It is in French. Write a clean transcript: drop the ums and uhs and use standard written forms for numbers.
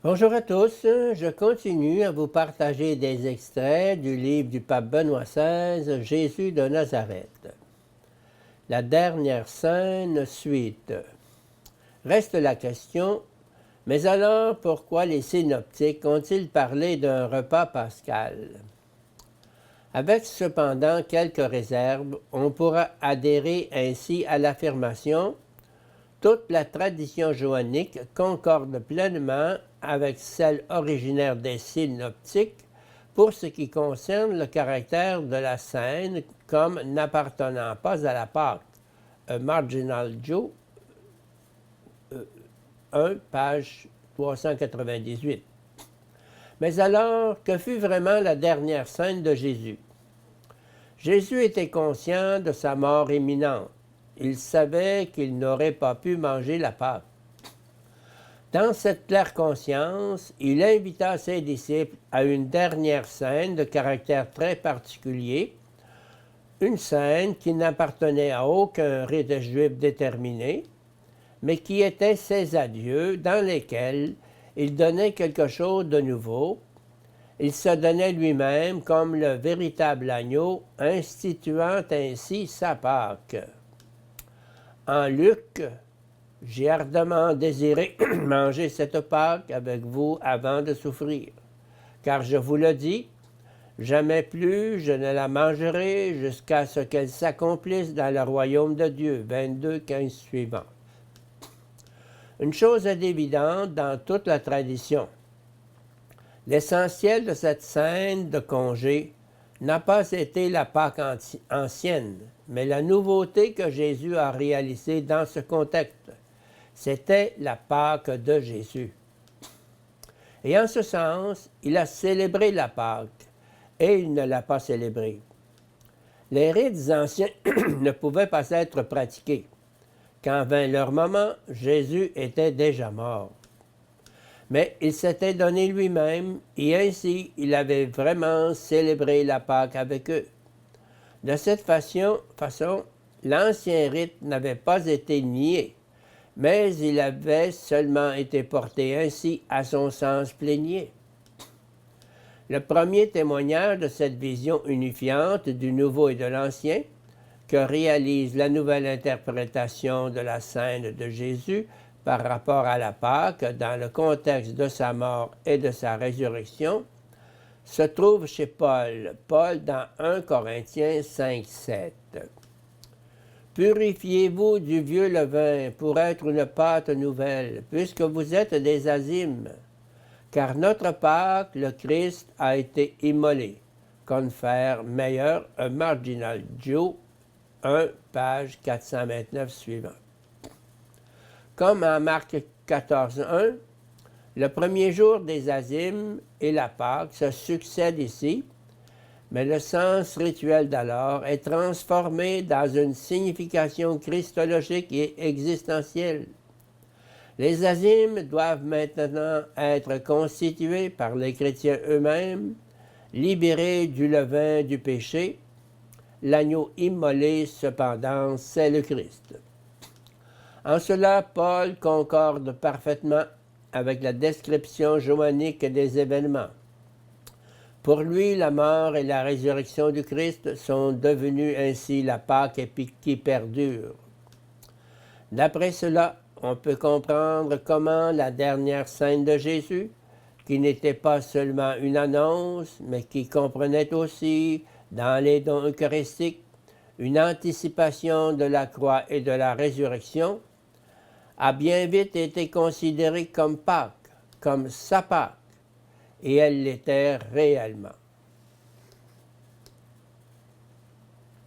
Bonjour à tous, je continue à vous partager des extraits du livre du pape Benoît XVI, Jésus de Nazareth. La dernière scène suite. Reste la question, mais alors pourquoi les synoptiques ont-ils parlé d'un repas pascal? Avec cependant quelques réserves, on pourra adhérer ainsi à l'affirmation toute la tradition johannique concorde pleinement avec celle originaire des synoptiques pour ce qui concerne le caractère de la scène comme n'appartenant pas à la Pâque. Marginal Joe, 1, page 398. Mais alors, que fut vraiment la dernière scène de Jésus? Jésus était conscient de sa mort imminente. Il savait qu'il n'aurait pas pu manger la Pâque. Dans cette claire conscience, il invita ses disciples à une dernière scène de caractère très particulier, une scène qui n'appartenait à aucun rite juif déterminé, mais qui était ses adieux dans lesquels il donnait quelque chose de nouveau. Il se donnait lui-même comme le véritable agneau, instituant ainsi sa Pâque. En Luc, j'ai ardemment désiré manger cette Pâque avec vous avant de souffrir. Car je vous le dis, jamais plus je ne la mangerai jusqu'à ce qu'elle s'accomplisse dans le royaume de Dieu. 22, 15 suivant. Une chose est évidente dans toute la tradition. L'essentiel de cette scène de congé n'a pas été la Pâque ancienne, mais la nouveauté que Jésus a réalisée dans ce contexte. C'était la Pâque de Jésus. Et en ce sens, il a célébré la Pâque, et il ne l'a pas célébrée. Les rites anciens ne pouvaient pas être pratiqués. Quand vint leur moment, Jésus était déjà mort. Mais il s'était donné lui-même, et ainsi il avait vraiment célébré la Pâque avec eux. De cette façon, l'ancien rite n'avait pas été nié, mais il avait seulement été porté ainsi à son sens plénier. Le premier témoignage de cette vision unifiante du nouveau et de l'ancien, que réalise la nouvelle interprétation de la scène de Jésus par rapport à la Pâque dans le contexte de sa mort et de sa résurrection, se trouve chez Paul dans 1 Corinthiens 5, 7. Purifiez-vous du vieux levain pour être une pâte nouvelle, puisque vous êtes des azymes. Car notre Pâque, le Christ, a été immolé. Confère Meyer, un Marginal Joe, 1, page 429 suivant. Comme en Marc 14, 1, le premier jour des azymes et la Pâque se succèdent ici, mais le sens rituel d'alors est transformé dans une signification christologique et existentielle. Les azymes doivent maintenant être constitués par les chrétiens eux-mêmes, libérés du levain du péché. L'agneau immolé, cependant, c'est le Christ. En cela, Paul concorde parfaitement avec la description johannique des événements. Pour lui, la mort et la résurrection du Christ sont devenues ainsi la Pâque qui perdure. D'après cela, on peut comprendre comment la dernière scène de Jésus, qui n'était pas seulement une annonce, mais qui comprenait aussi, dans les dons eucharistiques, une anticipation de la croix et de la résurrection, a bien vite été considérée comme Pâque, comme sa Pâque, et elle l'était réellement.